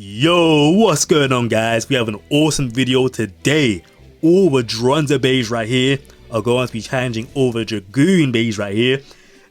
Yo, what's going on guys? We have an awesome video today. All the DRANZER BEYS right here are going to be challenging all the DRAGOON BEYS right here.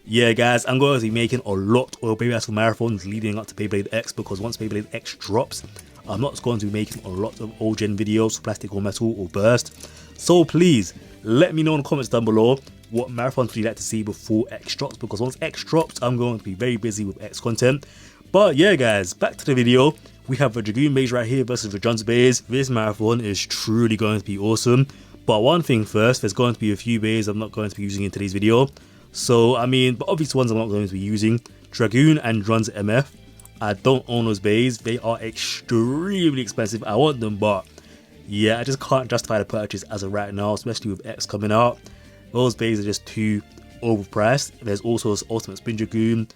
Yeah guys, I'm going to be making a lot of Beyblade Battle marathons leading up to Beyblade X, because once Beyblade X drops, I'm not going to be making a lot of old gen videos, plastic or metal or burst. So please, let me know in the comments down below what marathons would you like to see before X drops, because once X drops, I'm going to be very busy with X content. But yeah guys, back to the video. We have the DRAGOON BEYS right here versus the DRANZER BEYS. This marathon is truly going to be awesome. But one thing first, there's going to be a few bays I'm not going to be using in today's video. So, but obvious ones I'm not going to be using. Dragoon and DRANZER MF. I don't own those bays. They are extremely expensive. I want them, but yeah, I just can't justify the purchase as of right now, especially with X coming out. Those bays are just too overpriced. There's also this Ultimate Spin Dragoon,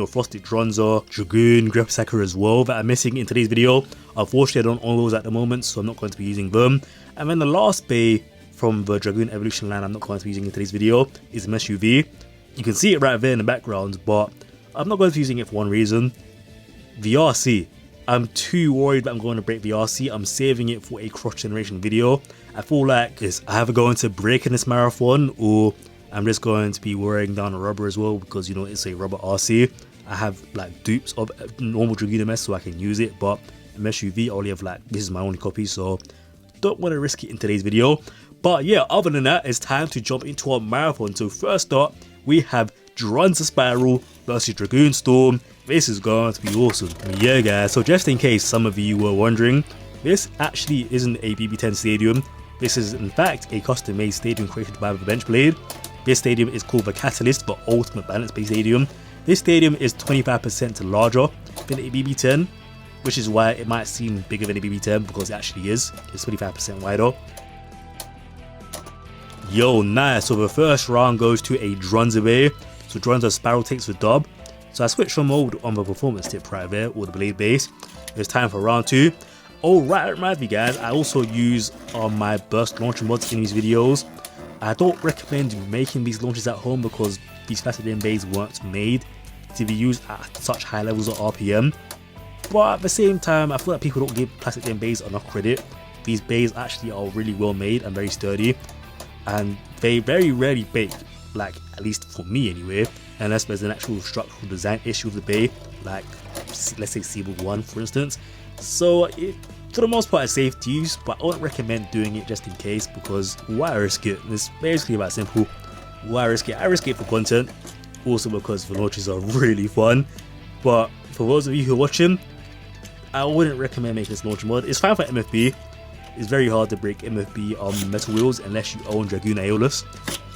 Frosted DRANZER, Dragoon, Grip Sakura as well that I'm missing in today's video. Unfortunately, I don't own those at the moment, so I'm not going to be using them. And then the last bay from the Dragoon Evolution line I'm not going to be using in today's video is Mesh UV. You can see it right there in the background, but I'm not going to be using it for one reason. The RC. I'm too worried that I'm going to break the RC. I'm saving it for a cross-generation video. I feel like it's either going to break in this marathon, or I'm just going to be wearing down a rubber as well, because it's a rubber RC. I have like dupes of normal Dragoon MS so I can use it, but Mesh UV I only have this is my only copy, so don't want to risk it in today's video. But yeah, other than that, it's time to jump into our marathon. So first up, we have DRANZER Spiral versus Dragoon Storm. This is going to be awesome. Yeah guys, so just in case some of you were wondering, this actually isn't a BB10 stadium. This is in fact a custom made stadium created by the Benchblade. This stadium is called the Catalyst, the Ultimate Balance Beystadium. This stadium is 25% larger than a BB10, which is why it might seem bigger than a BB10, because it actually is. It's 25% wider. Yo, nice. So the first round goes to a DRANZER Bey. So DRANZER Spiral takes the dub. So I switched from mode on the performance tip right there, or the blade base. It's time for round 2. Oh right, it reminds me guys, I also use my burst launcher mods in these videos. I don't recommend making these launches at home, because these Beystadium bays weren't made to be used at such high levels of RPM. But at the same time, I feel like people don't give Beystadium bays enough credit. These bays actually are really well made and very sturdy, and they very rarely break, at least for me anyway, unless there's an actual structural design issue with the bay, let's say Seaboard 1 for instance. So for the most part it's safe to use, but I wouldn't recommend doing it just in case, because why risk it? It's basically about simple. Why risk it? I risk it for content, also because the launches are really fun. But for those of you who are watching, I wouldn't recommend making this launch mod. It's fine for MFB. It's very hard to break MFB on metal wheels unless you own Dragoon Aeolus.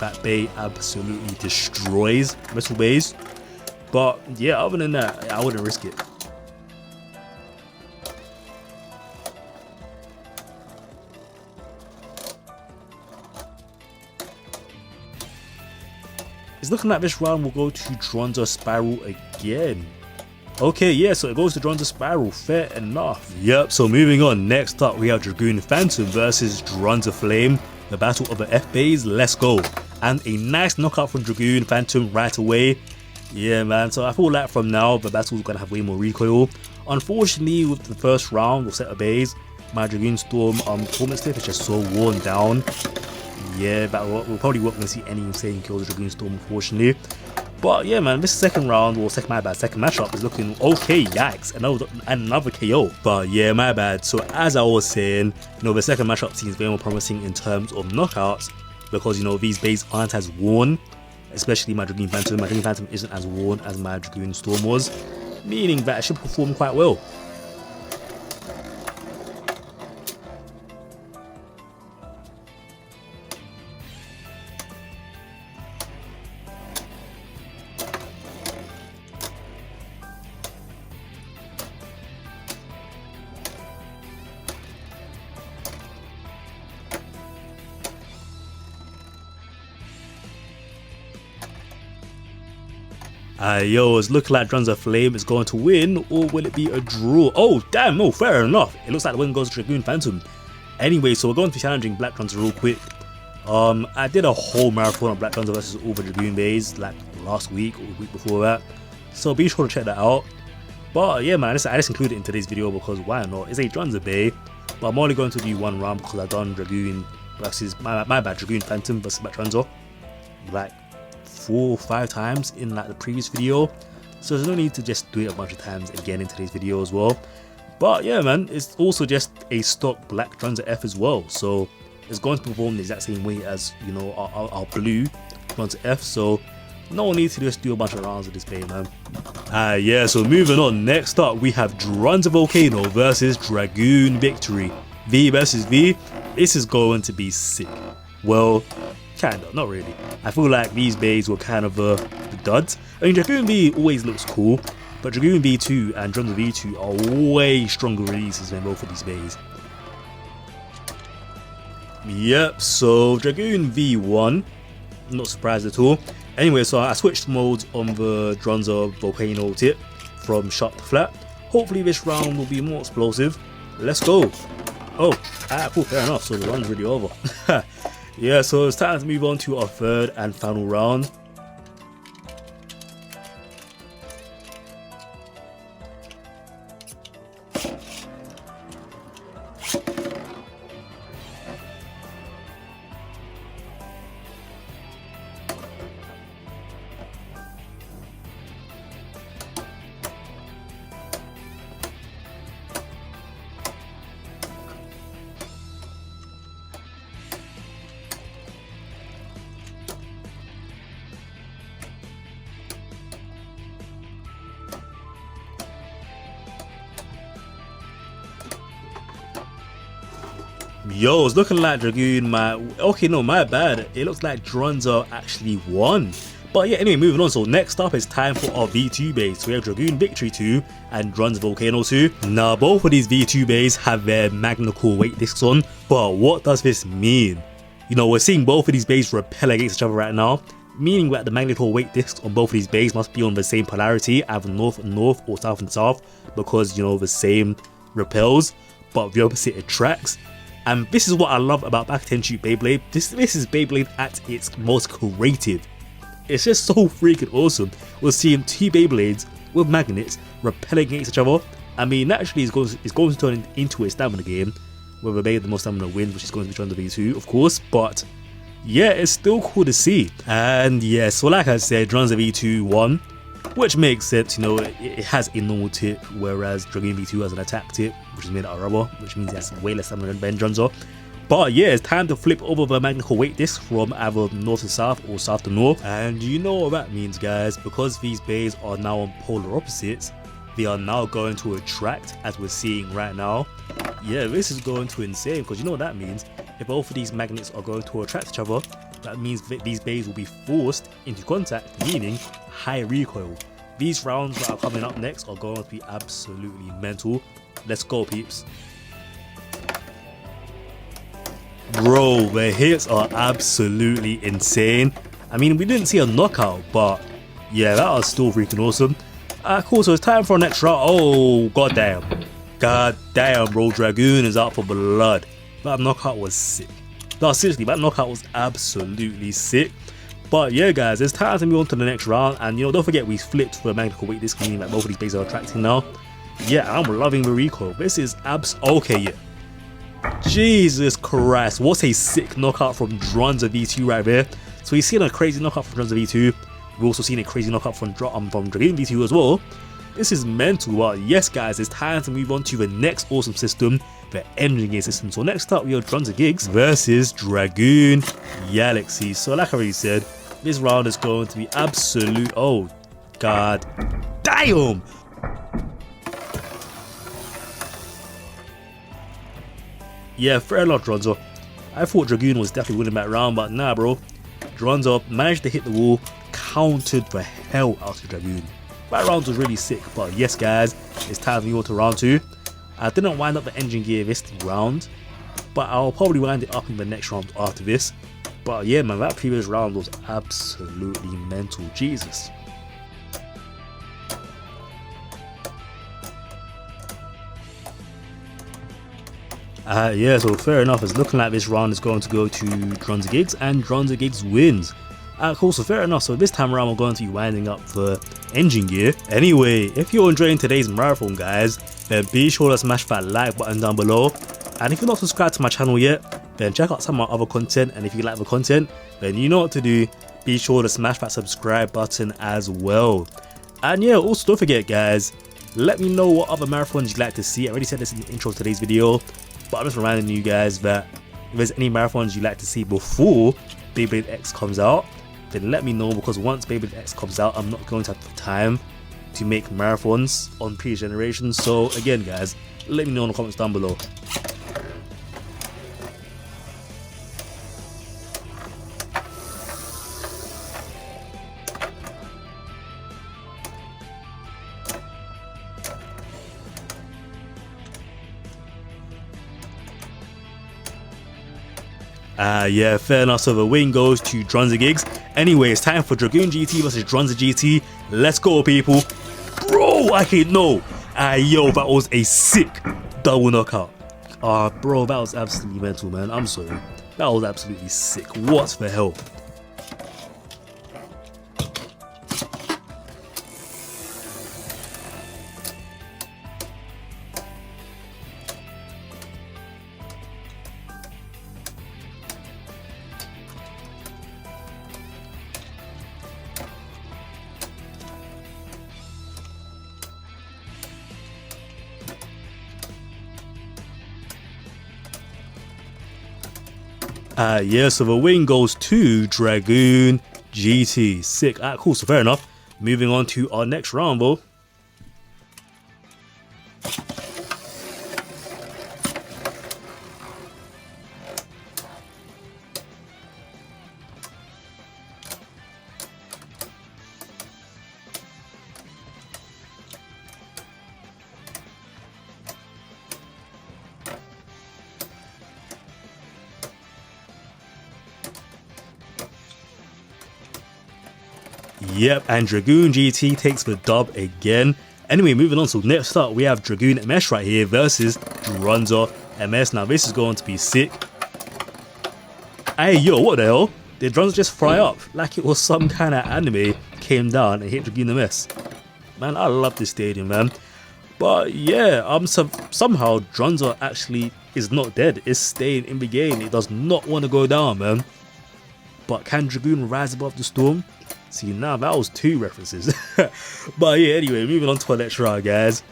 That bay absolutely destroys metal bays. But yeah, other than that, I wouldn't risk it. It's looking like this round will go to DRANZER Spiral again. Okay, yeah, so it goes to DRANZER Spiral, fair enough. Yep, so moving on, next up we have Dragoon Phantom versus DRANZER Flame, the battle of the F-Bays, let's go. And a nice knockout from Dragoon Phantom right away. Yeah man, so I feel like from now the battle is going to have way more recoil. Unfortunately, with the first round of set of bays, my Dragoon Storm performance tip is just so worn down. Yeah, but we'll probably won't gonna see any insane kills with Dragoon Storm, unfortunately. But yeah man, this second round, or second matchup is looking okay. Yikes, another KO. But yeah, my bad. So as I was saying, the second matchup seems very more promising in terms of knockouts, because these bays aren't as worn, especially my Dragoon Phantom. My Dragoon Phantom isn't as worn as my Dragoon Storm was, meaning that it should perform quite well. Yo, it's looking like DRANZER Flame is going to win, or will it be a draw? Oh damn, no, fair enough. It looks like the win goes to Dragoon Phantom. Anyway, so we're going to be challenging Black DRANZER real quick. I did a whole marathon of Black DRANZER versus all the DRAGOON BEYS last week or the week before that, so be sure to check that out. But yeah man, I just included it in today's video because why not? It's a Dranzer Bey, but I'm only going to do one round because I've done Dragoon versus my bad, Dragoon Phantom versus Dranzer like 4 or 5 times in like the previous video, so there's no need to just do it a bunch of times again in today's video as well. But yeah man, it's also just a stock black Dranzer F as well, so it's going to perform the exact same way as, you know, our blue Dranzer F, so no need to just do a bunch of rounds with this Bey man. Yeah, so moving on, next up we have Dranzer Volcano versus Dragoon Victory. V versus V. This is going to be sick. Well, kinda, not really. I feel like these Beys were kind of the duds. I mean, Dragoon V always looks cool, but Dragoon V2 and Dranzer V2 are way stronger releases than both of these Beys. Yep, so Dragoon V1, not surprised at all. Anyway, so I switched modes on the Dranzer Volcano tip from sharp to flat. Hopefully this round will be more explosive. Let's go. Oh, cool, fair enough, so the round's really over. Yeah, so it's time to move on to our third and final round. Yo, it's looking like Dragoon my bad. It looks like Dranzer actually won. But yeah, anyway, moving on. So next up is time for our V2 Beys. So we have Dragoon Victory 2 and Dranzer Volcano 2. Now, both of these V2 Beys have their Magna Core weight discs on, but what does this mean? You know, we're seeing both of these Beys repel against each other right now, meaning that the Magna Core weight discs on both of these Beys must be on the same polarity, either north and north or south and south, because, you know, the same repels, but the opposite attracts. And this is what I love about back 10 shoot Beyblade. This is Beyblade at its most creative. It's just so freaking awesome. We're seeing 2 Beyblades with magnets repelling against each other. I mean, naturally it's going to turn into a stamina game, where the Bey the most stamina wins, which is going to be Dranzer V2, of course. But yeah, it's still cool to see. And yeah, so like I said, Dranzer V2 won, which makes sense. You know, it has a normal tip, whereas Dragoon V2 has an attack tip, which is made out of rubber, which means it has way less stamina than Dranzer. But yeah, it's time to flip over the Magna Core weight disc from either north to south or south to north. And you know what that means, guys, because these Beys are now on polar opposites, they are now going to attract, as we're seeing right now. Yeah, this is going to insane, because you know what that means. If both of these magnets are going to attract each other, that means that these Beys will be forced into contact, meaning high recoil. These rounds that are coming up next are going to be absolutely mental. Let's go, peeps. Bro, the hits are absolutely insane. I mean, we didn't see a knockout, but yeah, that was still freaking awesome. Cool, so it's time for our next round. Oh, goddamn, bro, Dragoon is out for blood. That knockout was sick. No, seriously, that knockout was absolutely sick. But yeah, guys, it's time to move on to the next round. And you know, don't forget we flipped for a Magna Core weight disc, meaning that both of these Beys are attracting now. Yeah, I'm loving the recoil. This is okay, yeah. Jesus Christ, what a sick knockout from Dranzer V2 right there. So we've seen a crazy knockout from Dranzer V2. We've also seen a crazy knockout from Dragoon V2 as well. This is mental. But yes, guys, it's time to move on to the next awesome system, the engine gear system. So next up, we have Dranzer Gigs versus Dragoon Galaxy. So like I already said, this round is going to be absolute. Oh, god damn. Yeah, fair enough, Dranzer. I thought Dragoon was definitely winning that round, but nah, bro. Dranzer managed to hit the wall, countered the hell out of Dragoon. That round was really sick, but yes, guys, it's time to move on to round 2. I didn't wind up the engine gear this round, but I'll probably wind it up in the next round after this. But yeah, man, that previous round was absolutely mental. Jesus. Yeah, so fair enough. It's looking like this round is going to go to Dranzer Gigs, and Dranzer Gigs wins. Cool, so fair enough. So this time around we're going to be winding up the engine gear. Anyway, if you're enjoying today's marathon, guys, then be sure to smash that like button down below. And if you're not subscribed to my channel yet, then check out some of my other content. And if you like the content, then you know what to do. Be sure to smash that subscribe button as well. And yeah, also don't forget, guys, let me know what other marathons you'd like to see. I already said this in the intro to today's video, but I'm just reminding you guys that if there's any marathons you'd like to see before Beyblade X comes out, then let me know, because once Beyblade X comes out, I'm not going to have the time to make marathons on previous generations. So again, guys, let me know in the comments down below. Yeah, fair enough. So the win goes to DRANZER Gigs. Anyway, it's time for Dragoon GT versus DRANZER GT. Let's go, people. Bro, I can't know. Yo, that was a sick double knockout. Bro, that was absolutely mental, man. I'm sorry. That was absolutely sick. What the hell? Yeah, so the win goes to Dragoon GT. Sick. Cool, so fair enough. Moving on to our next round, bro. Yep, and Dragoon GT takes the dub again. Anyway, moving on, so next up we have Dragoon MS right here versus DRANZER MS. Now this is going to be sick. Hey, yo, what the hell? Did DRANZER just fry up like it was some kind of anime came down and hit Dragoon MS? Man, I love this stadium, man. But yeah, somehow DRANZER actually is not dead. It's staying in the game. It does not want to go down, man. But can Dragoon rise above the storm? See, now that was two references. But yeah, anyway, moving on to our next round, guys.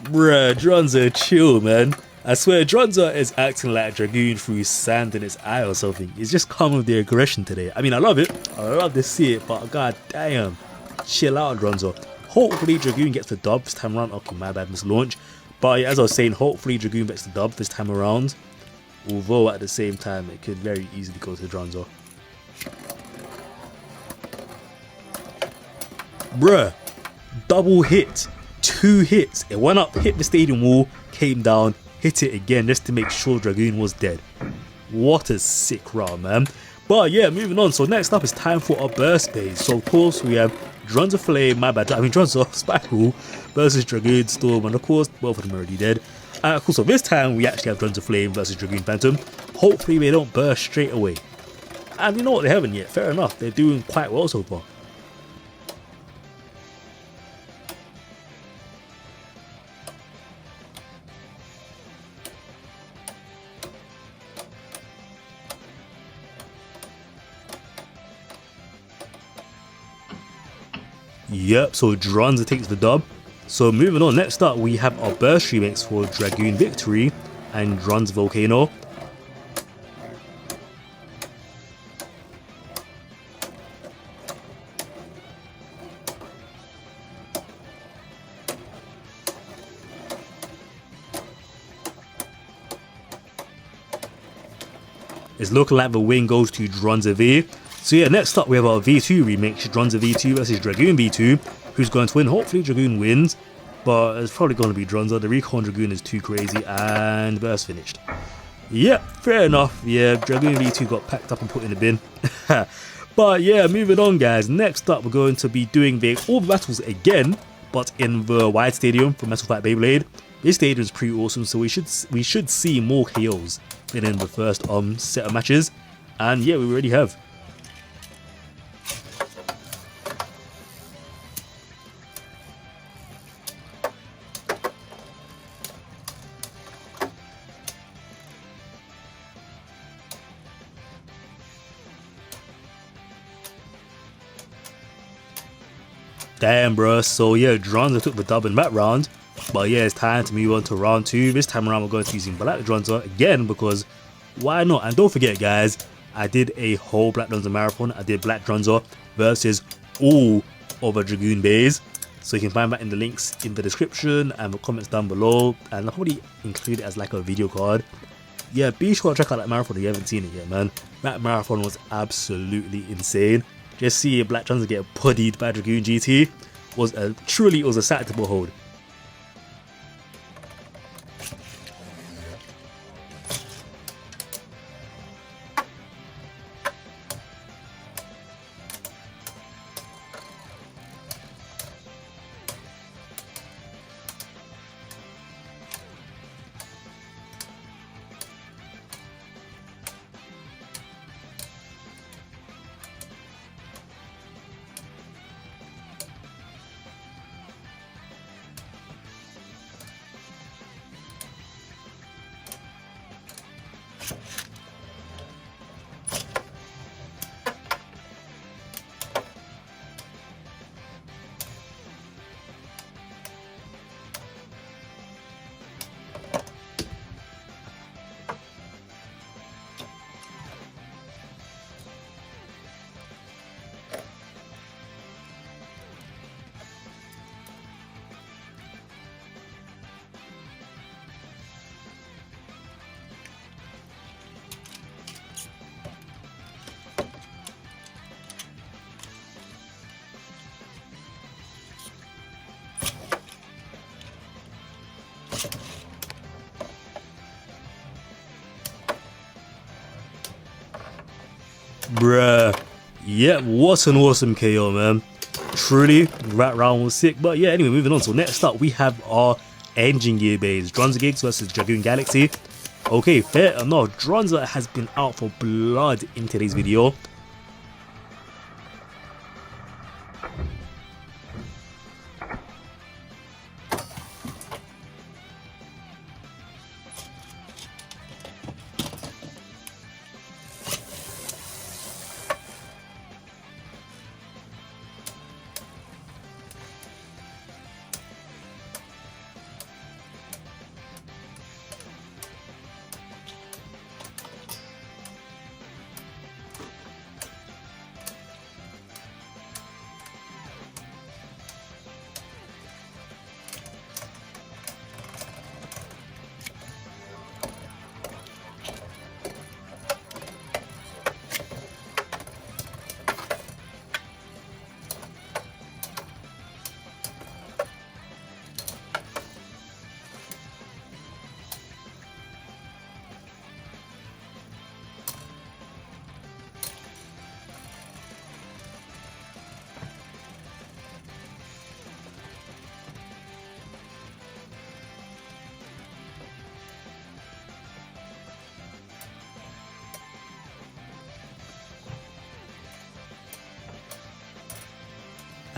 Bruh, DRANZER, chill, man. I swear, DRANZER is acting like Dragoon threw sand in its eye or something. He's just coming with the aggression today. I mean, I love it. I love to see it, but god damn. Chill out, DRANZER. Hopefully, Dragoon gets the dub this time around. Okay, my bad, mislaunch. But as I was saying, hopefully Dragoon gets the dub this time around. Although at the same time, it could very easily go to DRANZER. Bruh, double hit, 2 hits. It went up, hit the stadium wall, came down, hit it again just to make sure Dragoon was dead. What a sick round, man. But yeah, moving on. So next up is time for our burst base. So of course we have DRANZER Flame, DRANZER Sparkle versus Dragoon Storm, and of course both of them are already dead. Cool, so this time we actually have DRANZER Flame versus Dragoon Phantom. Hopefully they don't burst straight away. And you know what, they haven't yet, fair enough, they're doing quite well so far. Yep, so DRANZER takes the dub. So moving on, next up we have our burst remix for Dragoon Victory and DRANZER Volcano. It's looking like the win goes to DRANZER V. So yeah, next up we have our V2 remix, DRANZER V2 versus Dragoon V2. Who's going to win? Hopefully Dragoon wins, but it's probably going to be DRANZER. The recon Dragoon is too crazy, and burst finished. Yep, fair enough. Yeah, Dragoon V2 got packed up and put in the bin. But yeah, moving on, guys. Next up, we're going to be doing all the battles again, but in the wide stadium for Metal Fight Beyblade. This stadium is pretty awesome, so we should see more KOs than in the first set of matches. And yeah, we already have. Damn, bro. So yeah, Dranzer took the dub in that round. But yeah, it's time to move on to round 2. This time around, we're going to be using Black Dranzer again, because why not? And don't forget, guys, I did a whole Black Dranzer marathon. I did Black Dranzer versus all other Dragoon Beys. So you can find that in the links in the description and the comments down below. And I'll probably include it as like a video card. Yeah, be sure to check out that marathon if you haven't seen it yet, man. That marathon was absolutely insane. Just see Black Dranzer get puttied by Dragoon GT was truly a sight to behold. Bruh. Yeah, what an awesome KO, man. Truly, that round was sick. But yeah, anyway, moving on. So next up, we have our engine gear base. Dranzer Gigs versus Dragoon Galaxy. Okay, fair enough. Dranzer has been out for blood in today's video.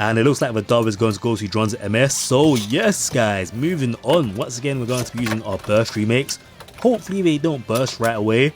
And it looks like the dub is going to go to Dranzer MS. So yes, guys, moving on. Once again, we're going to be using our burst remakes. Hopefully they don't burst right away.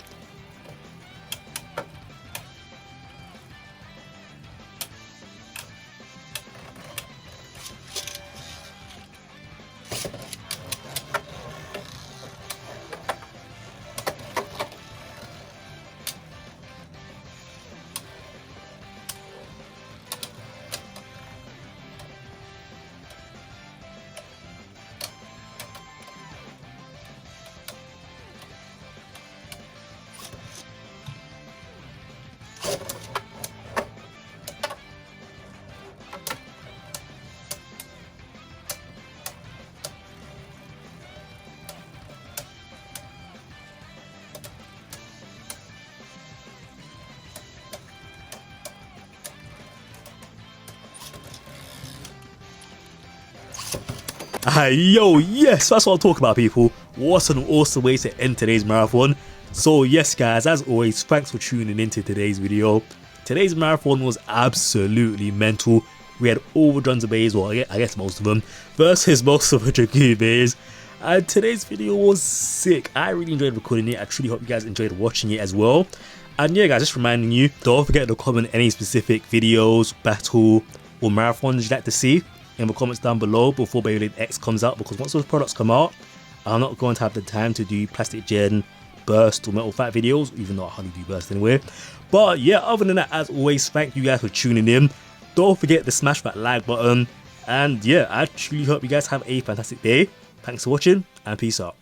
Yo, yes, that's what I'm talking about, people. What an awesome way to end today's marathon. So yes guys, as always, thanks for tuning into today's video. Today's marathon was absolutely mental. We had all the DRANZER Beys, well I guess most of them, versus most of the DRAGOON Beys. And today's video was sick. I really enjoyed recording it. I truly hope you guys enjoyed watching it as well. And yeah guys, just reminding you, don't forget to comment any specific videos, battle or marathons you'd like to see in the comments down below before Beyblade X comes out, because once those products come out, I'm not going to have the time to do plastic gen, burst or metal fight videos, even though I hardly do burst anyway. But yeah, other than that, as always, thank you guys for tuning in. Don't forget to smash that like button. And yeah, I truly hope you guys have a fantastic day. Thanks for watching and peace out.